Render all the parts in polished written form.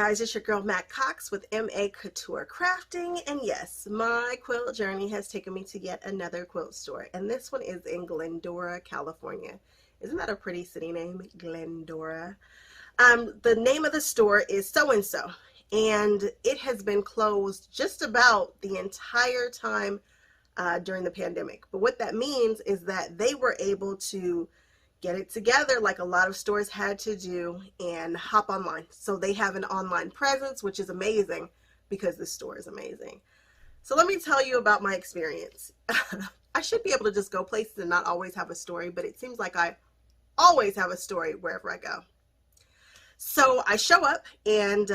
guys, it's your girl Maccouture with Maccouture Crafting, and yes, my quilt journey has taken me to yet another quilt store, and this one is in Glendora, California. Isn't that a pretty city name, Glendora? The name of the store is so-and-so, and it has been closed just about the entire time during the pandemic. But what that means is that they were able to get it together like a lot of stores had to do and hop online. So they have an online presence, which is amazing because this store is amazing. So let me tell you about my experience. I should be able to just go places and not always have a story, but it seems like I always have a story wherever I go. So I show up, and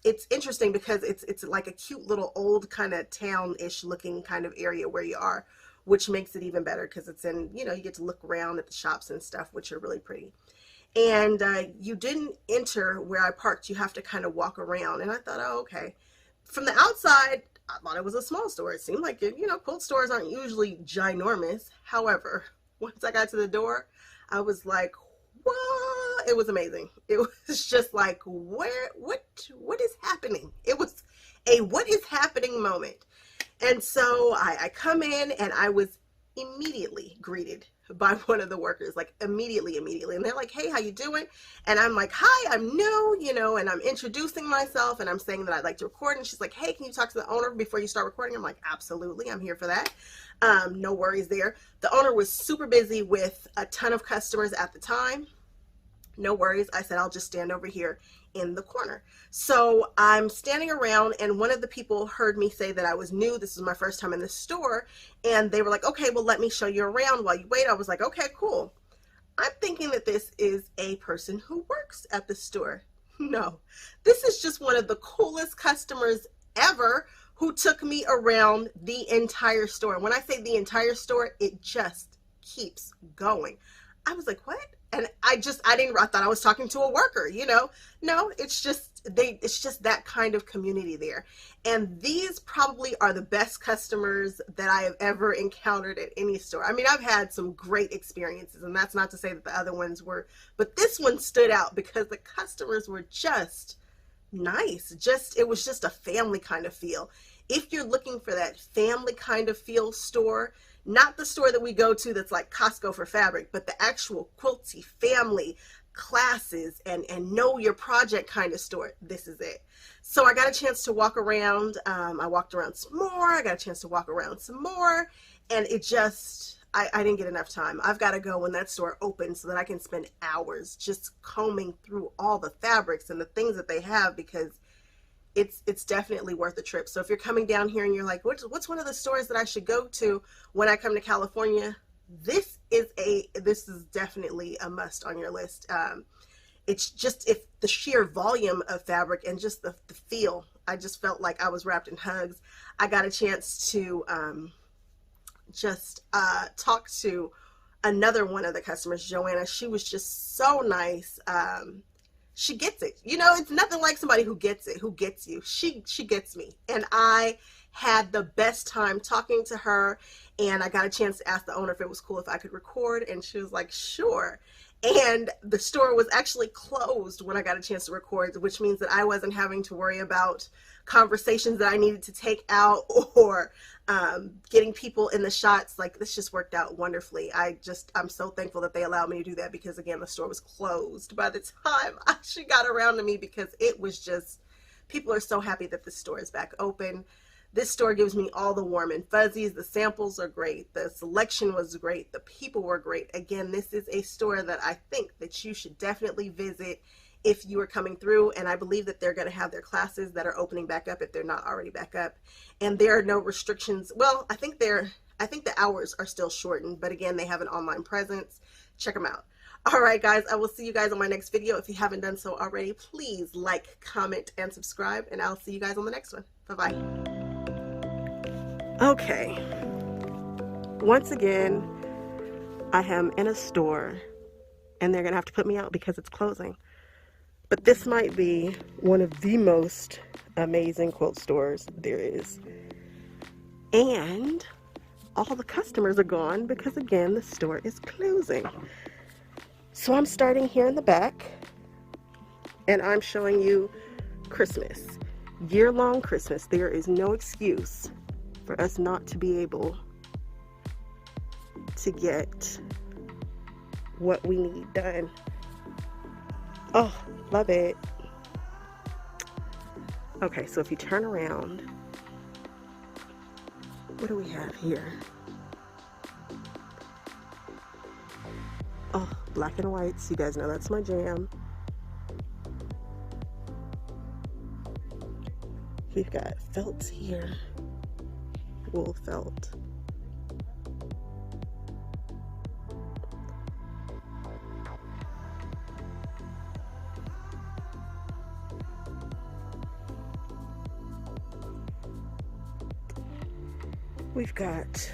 it's interesting because it's like a cute little old kind of town-ish looking kind of area where you are, which makes it even better because it's in, you know, you get to look around at the shops and stuff, which are really pretty. And you didn't enter where I parked. You have to kind of walk around. And I thought, oh, okay. From the outside, I thought it was a small store. It seemed like, you know, quilt stores aren't usually ginormous. However, once I got to the door, I was like, what? It was amazing. It was just like, what is happening? It was a what is happening moment. And so I come in, and I was immediately greeted by one of the workers, like immediately. And they're like, hey, how you doing? And I'm like, hi, I'm new, you know, and I'm introducing myself, and I'm saying that I'd like to record. And she's like, hey, can you talk to the owner before you start recording? I'm like, absolutely, I'm here for that. No worries there. The owner was super busy with a ton of customers at the time. No worries. I said, I'll just stand over here in the corner. So I'm standing around, and one of the people heard me say that I was new. This was my first time in the store, and they were like, okay, well, let me show you around while you wait. I was like, okay, cool. I'm thinking that this is a person who works at the store. No, this is just one of the coolest customers ever who took me around the entire store. And when I say the entire store, it just keeps going. I was like, what? And I thought I was talking to a worker, you know. No, it's just that kind of community there. And these probably are the best customers that I have ever encountered at any store. I mean, I've had some great experiences, and that's not to say that the other ones were, but this one stood out because the customers were just nice. It was just a family kind of feel. If you're looking for that family kind of feel store, not the store that we go to that's like Costco for fabric, but the actual quilty family classes and know your project kind of store, this is it. So I got a chance to walk around. I walked around some more. I got a chance to walk around some more. And it just, I didn't get enough time. I've got to go when that store opens so that I can spend hours just combing through all the fabrics and the things that they have, because it's definitely worth a trip. So if you're coming down here and you're like, what's one of the stores that I should go to when I come to California? This is definitely a must on your list. It's just, if the sheer volume of fabric and just the feel, I just felt like I was wrapped in hugs. I got a chance to talk to another one of the customers, Joanna. She was just so nice. She gets it. You know, it's nothing like somebody who gets it, who gets you. She gets me. And I had the best time talking to her, and I got a chance to ask the owner if it was cool if I could record, and she was like, sure. And the store was actually closed when I got a chance to record, which means that I wasn't having to worry about conversations that I needed to take out or getting people in the shots. Like, this just worked out wonderfully. I'm so thankful that they allowed me to do that, because again, the store was closed by the time she got around to me, because it was just, people are so happy that the store is back open. This store gives me all the warm and fuzzies. The samples are great. The selection was great. The people were great. Again, this is a store that I think that you should definitely visit if you are coming through, and I believe that they're going to have their classes that are opening back up if they're not already back up, and there are no restrictions. Well, I think the hours are still shortened, but again, they have an online presence. Check them out. All right, guys, I will see you guys on my next video. If you haven't done so already, please like, comment, and subscribe, and I'll see you guys on the next one. Bye-bye. Okay, once again, I am in a store, and they're gonna have to put me out because it's closing. But this might be one of the most amazing quilt stores there is. And all the customers are gone because, again, the store is closing. So I'm starting here in the back, and I'm showing you Christmas, year-long Christmas. There is no excuse for us not to be able to get what we need done. Oh, love it. Okay, so if you turn around, what do we have here? Oh, black and whites. You guys know that's my jam. We've got felts here, wool felt. We've got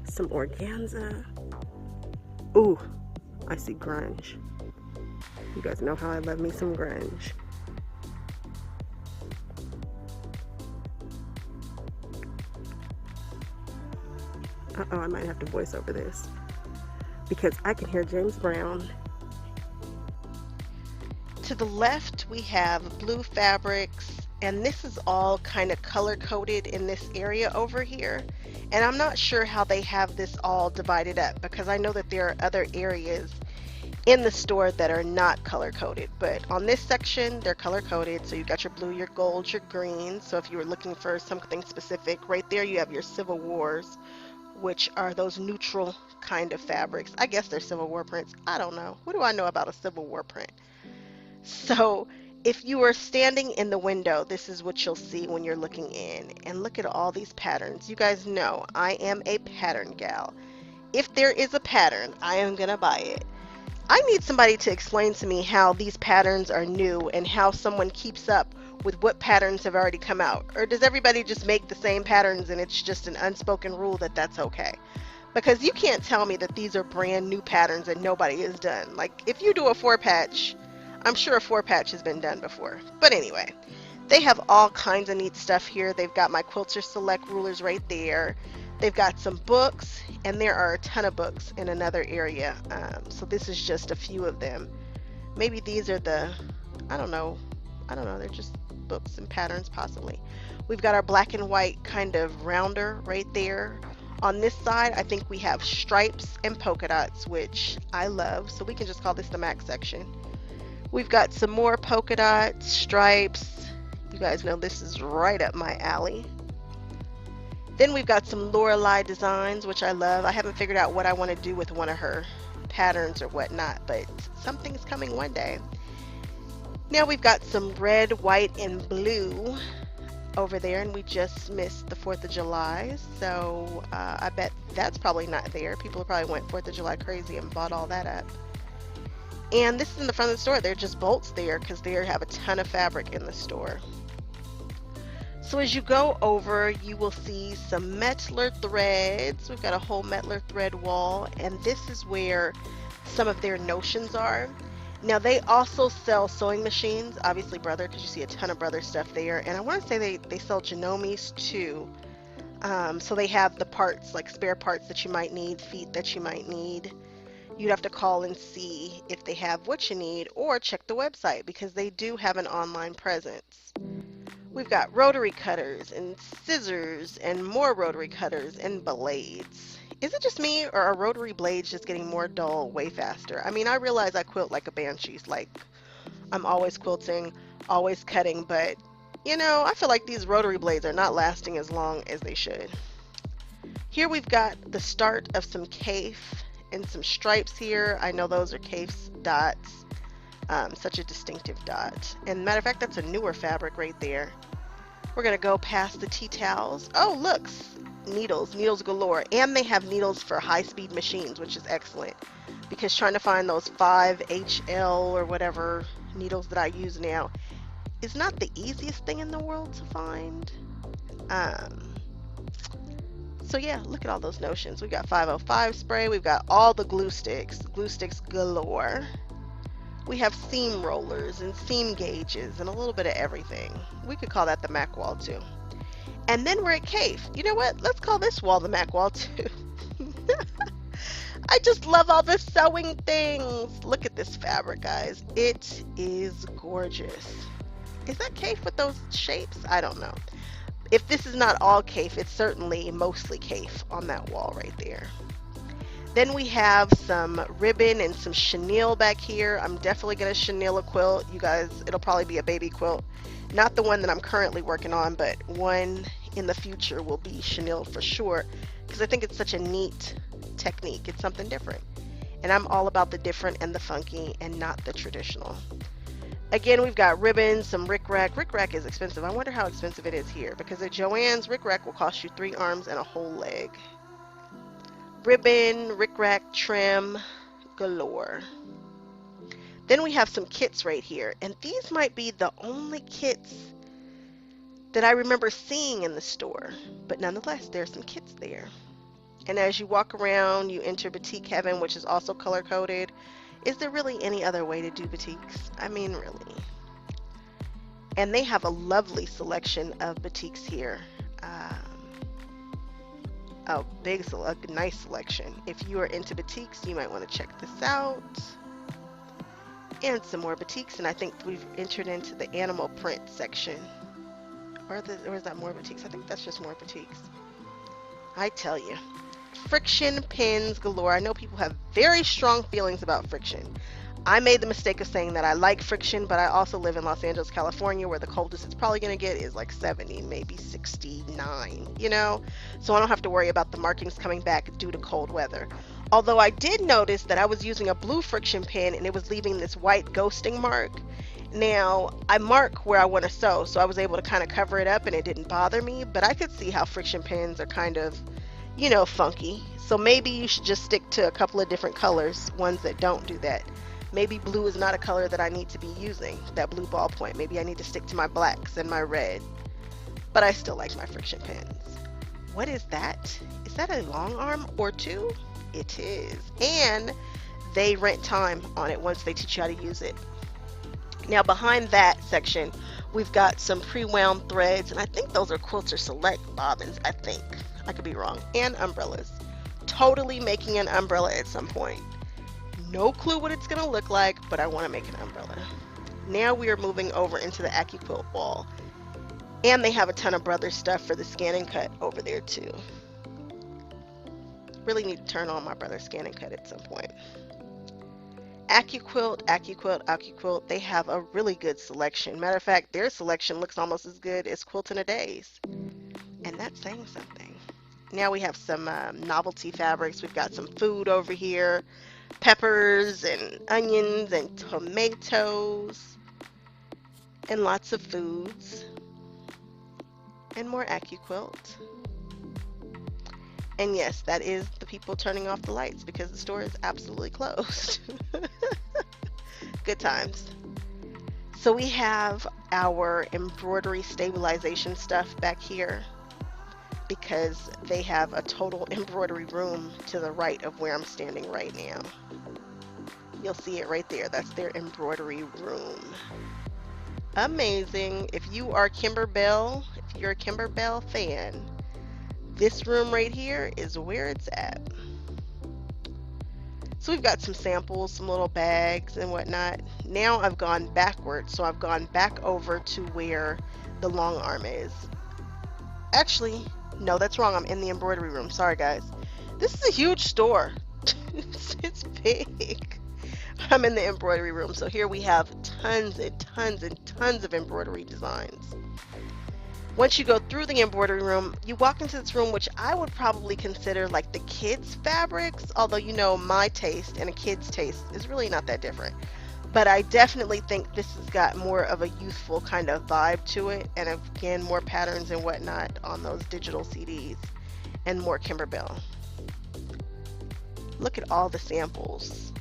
some organza. Ooh, I see grunge. You guys know how I love me some grunge. Uh-oh, I might have to voice over this because I can hear James Brown. To the left, we have blue fabrics, and this is all kind of color coded in this area over here. And I'm not sure how they have this all divided up because I know that there are other areas in the store that are not color coded, but on this section they're color coded. So you've got your blue, your gold, your green. So if you were looking for something specific, right there you have your Civil Wars, which are those neutral kind of fabrics. I guess they're Civil War prints. I don't know. What do I know about a Civil War print? So if you are standing in the window, this is what you'll see when you're looking in. And look at all these patterns. You guys know I am a pattern gal. If there is a pattern, I am gonna buy it. I need somebody to explain to me how these patterns are new and how someone keeps up with what patterns have already come out. Or does everybody just make the same patterns and it's just an unspoken rule that that's okay? Because you can't tell me that these are brand new patterns that nobody has done. Like if you do a 4-patch, I'm sure a 4-patch has been done before. But anyway, they have all kinds of neat stuff here. They've got my Quilter Select rulers right there. They've got some books, and there are a ton of books in another area. So this is just a few of them. Maybe these are the, I don't know, they're just books and patterns possibly. We've got our black and white kind of rounder right there. On this side, I think we have stripes and polka dots, which I love. So we can just call this the Mac section. We've got some more polka dots, stripes. You guys know this is right up my alley. Then we've got some Lorelei designs, which I love. I haven't figured out what I want to do with one of her patterns or whatnot, but something's coming one day. Now we've got some red, white, and blue over there, and we just missed the 4th of July, so I bet that's probably not there. People probably went 4th of July crazy and bought all that up. And this is in the front of the store. They're just bolts there because they have a ton of fabric in the store. So as you go over, you will see some Metler threads. We've got a whole Metler thread wall, and this is where some of their notions are. Now they also sell sewing machines, obviously Brother, because you see a ton of Brother stuff there. And I want to say they sell Genomes too. So they have the parts, like spare parts that you might need, feet that you might need. You'd have to call and see if they have what you need, or check the website because they do have an online presence. We've got rotary cutters and scissors and more rotary cutters and blades. Is it just me, or are rotary blades just getting more dull way faster? I mean, I realize I quilt like a banshee, like I'm always quilting, always cutting, but you know, I feel like these rotary blades are not lasting as long as they should. Here we've got the start of some Kaif and some stripes here. I know those are Kaif's dots. Such a distinctive dot. And matter of fact, that's a newer fabric right there. We're going to go past the tea towels. Oh, look, needles galore. And they have needles for high-speed machines, which is excellent. Because trying to find those 5HL or whatever needles that I use now is not the easiest thing in the world to find. So yeah, look at all those notions. We've got 505 spray. We've got all the glue sticks galore. We have seam rollers and seam gauges and a little bit of everything. We could call that the Mac wall too. And then we're at Kaif. You know what? Let's call this wall the Mac wall too. I just love all the sewing things. Look at this fabric, guys. It is gorgeous. Is that Kaif with those shapes? I don't know. If this is not all Kaif, it's certainly mostly Kaif on that wall right there. Then we have some ribbon and some chenille back here. I'm definitely going to chenille a quilt. You guys, it'll probably be a baby quilt. Not the one that I'm currently working on, but one in the future will be chenille for sure, because I think it's such a neat technique. It's something different. And I'm all about the different and the funky and not the traditional. Again, we've got ribbons, some rickrack. Rickrack is expensive. I wonder how expensive it is here, because at Joann's, rickrack will cost you 3 arms and a whole leg. Ribbon, rickrack, trim, galore. Then we have some kits right here, and these might be the only kits that I remember seeing in the store, but nonetheless, there's some kits there. And as you walk around, you enter Boutique Heaven, which is also color-coded. Is there really any other way to do boutiques? I mean, really. And they have a lovely selection of boutiques here. A nice selection. If you are into boutiques, you might want to check this out. And some more boutiques, and I think we've entered into the animal print section. Or is that more boutiques? I think that's just more boutiques. I tell you. Friction pins galore. I know people have very strong feelings about friction. I made the mistake of saying that I like friction, but I also live in Los Angeles, California, where the coldest it's probably going to get is like 70, maybe 69, you know? So I don't have to worry about the markings coming back due to cold weather. Although I did notice that I was using a blue friction pin and it was leaving this white ghosting mark. Now, I mark where I want to sew, so I was able to kind of cover it up and it didn't bother me, but I could see how friction pins are kind of, you know, funky. So maybe you should just stick to a couple of different colors, ones that don't do that. Maybe blue is not a color that I need to be using, that blue ballpoint. Maybe I need to stick to my blacks and my red. But I still like my friction pins. What is that? Is that a long arm or two? It is. And they rent time on it once they teach you how to use it. Now behind that section, we've got some pre-wound threads, and I think those are Quilter Select bobbins, I think. I could be wrong. And umbrellas. Totally making an umbrella at some point. No clue what it's going to look like, but I want to make an umbrella. Now we are moving over into the AccuQuilt wall. And they have a ton of brother stuff for the scan and cut over there too. Really need to turn on my brother scan and cut at some point. AccuQuilt, AccuQuilt, AccuQuilt, they have a really good selection. Matter of fact, their selection looks almost as good as Quilt in a Days. And that's saying something. Now we have some novelty fabrics. We've got some food over here. Peppers and onions and tomatoes. And lots of foods. And more AccuQuilt. And yes, that is the people turning off the lights because the store is absolutely closed. Good times. So we have our embroidery stabilization stuff back here because they have a total embroidery room to the right of where I'm standing right now. You'll see it right there. That's their embroidery room. Amazing. If you are Kimber Bell, if you're a Kimber Bell fan, this room right here is where it's at. So we've got some samples, some little bags and whatnot. Now I've gone backwards, so I've gone back over to where the long arm is. Actually, no, that's wrong. I'm in the embroidery room. Sorry, guys. This is a huge store. It's big. I'm in the embroidery room. So here we have tons and tons and tons of embroidery designs. Once you go through the embroidery room, you walk into this room, which I would probably consider like the kids' fabrics, although you know my taste and a kid's taste is really not that different. But I definitely think this has got more of a youthful kind of vibe to it, and again, more patterns and whatnot on those digital CDs, and more Kimber Bell. Look at all the samples.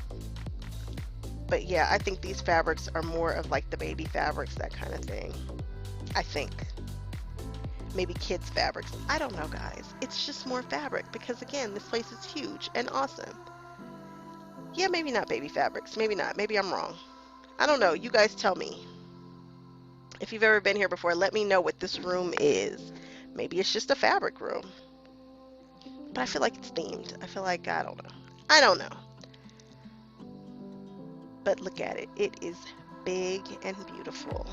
But yeah, I think these fabrics are more of like the baby fabrics, that kind of thing. I think. Maybe kids fabrics. I don't know, guys. It's just more fabric because again, this place is huge and awesome. Yeah, maybe not baby fabrics. Maybe not. Maybe I'm wrong. I don't know. You guys tell me. If you've ever been here before, let me know what this room is. Maybe it's just a fabric room. But I feel like it's themed. I feel like, I don't know. I don't know. But look at it. It is big and beautiful.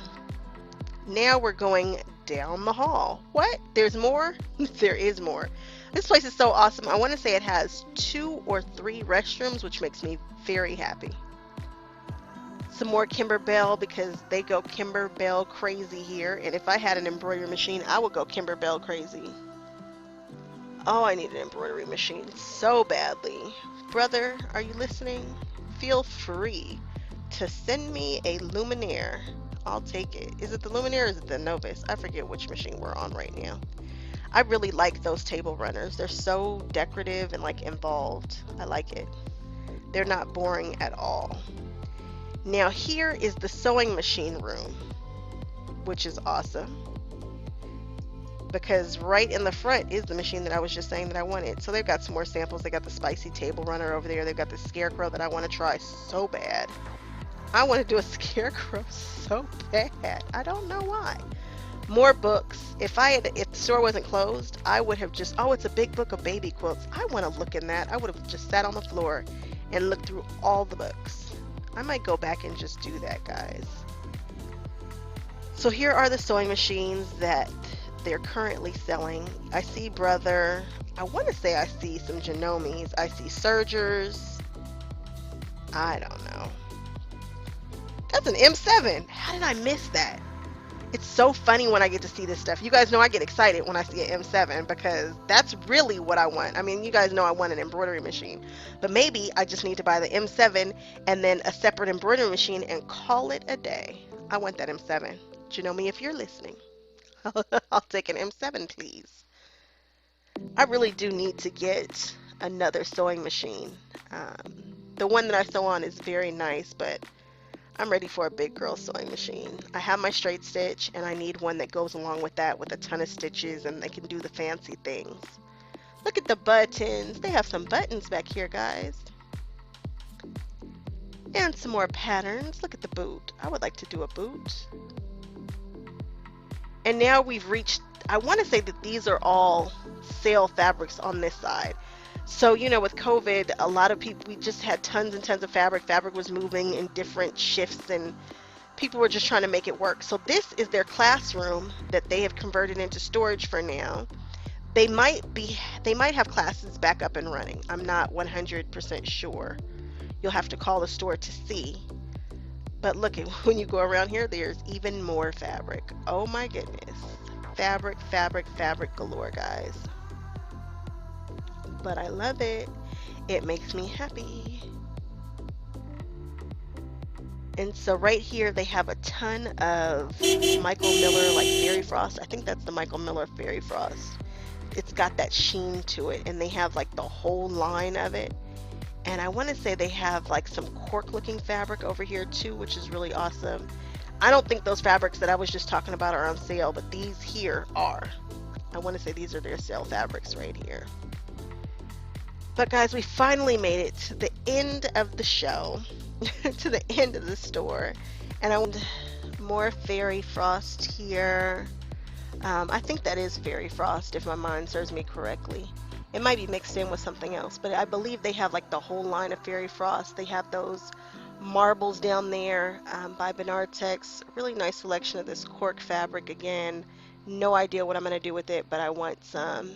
Now we're going down the hall. What? There's more? There is more. This place is so awesome. I want to say it has 2 or 3 restrooms, which makes me very happy. Some more Kimberbell because they go Kimberbell crazy here. And if I had an embroidery machine, I would go Kimberbell crazy. Oh, I need an embroidery machine so badly. Brother, are you listening? Feel free to send me a Luminaire. I'll take it. Is it the Luminaire or is it the Novus? I forget which machine we're on right now. I really like those table runners. They're so decorative and like involved. I like it. They're not boring at all. Now here is the sewing machine room, which is awesome. Because right in the front is the machine that I was just saying that I wanted. So they've got some more samples. They got the spicy table runner over there. They've got the scarecrow that I want to try so bad. I want to do a scarecrow so bad. I don't know why. More books. If the store wasn't closed, I would have just, oh, it's a big book of baby quilts. I want to look in that. I would have just sat on the floor and looked through all the books. I might go back and just do that, guys. So here are the sewing machines that they're currently selling. I see Brother. I want to say I see some Genomes. I see Sergers. I don't know. That's an M7. How did I miss that? It's so funny when I get to see this stuff. You guys know I get excited when I see an M7 because that's really what I want. I mean, you guys know I want an embroidery machine. But maybe I just need to buy the M7 and then a separate embroidery machine and call it a day. I want that M7. Genome, if you're listening. I'll take an M7, please. I really do need to get another sewing machine. The one that I sew on is very nice, but I'm ready for a big girl sewing machine. I have my straight stitch, and I need one that goes along with that with a ton of stitches, and they can do the fancy things. Look at the buttons. They have some buttons back here, guys. And some more patterns. Look at the boot. I would like to do a boot. And now we've reached, I want to say that these are all sale fabrics on this side. So, you know, with COVID, a lot of people, we just had tons and tons of fabric. Fabric was moving in different shifts and people were just trying to make it work. So this is their classroom that they have converted into storage for now. They might have classes back up and running. I'm not 100% sure. You'll have to call the store to see. But look, when you go around here, there's even more fabric. Oh my goodness. Fabric, fabric, fabric galore, guys. But I love it. It makes me happy. And so right here, they have a ton of Michael Miller, like Fairy Frost. I think that's the Michael Miller Fairy Frost. It's got that sheen to it, and they have like the whole line of it. And I want to say they have like some cork looking fabric over here too, which is really awesome. I don't think those fabrics that I was just talking about are on sale, but these here are. I want to say these are their sale fabrics right here. But guys, we finally made it to the end of the show, to the end of the store. And I want more Fairy Frost here. I think that is Fairy Frost if my mind serves me correctly. It might be mixed in with something else, but I believe they have like the whole line of Fairy Frost. They have those marbles down there by Bernard Tex. Really nice selection of this cork fabric again. No idea what I'm going to do with it, but I want some.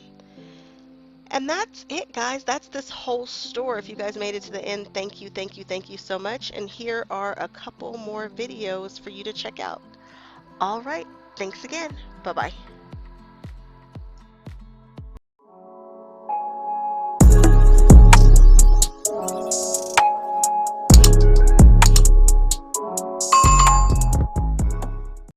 And that's it, guys. That's this whole store. If you guys made it to the end, thank you, thank you, thank you so much. And here are a couple more videos for you to check out. All right. Thanks again. Bye-bye.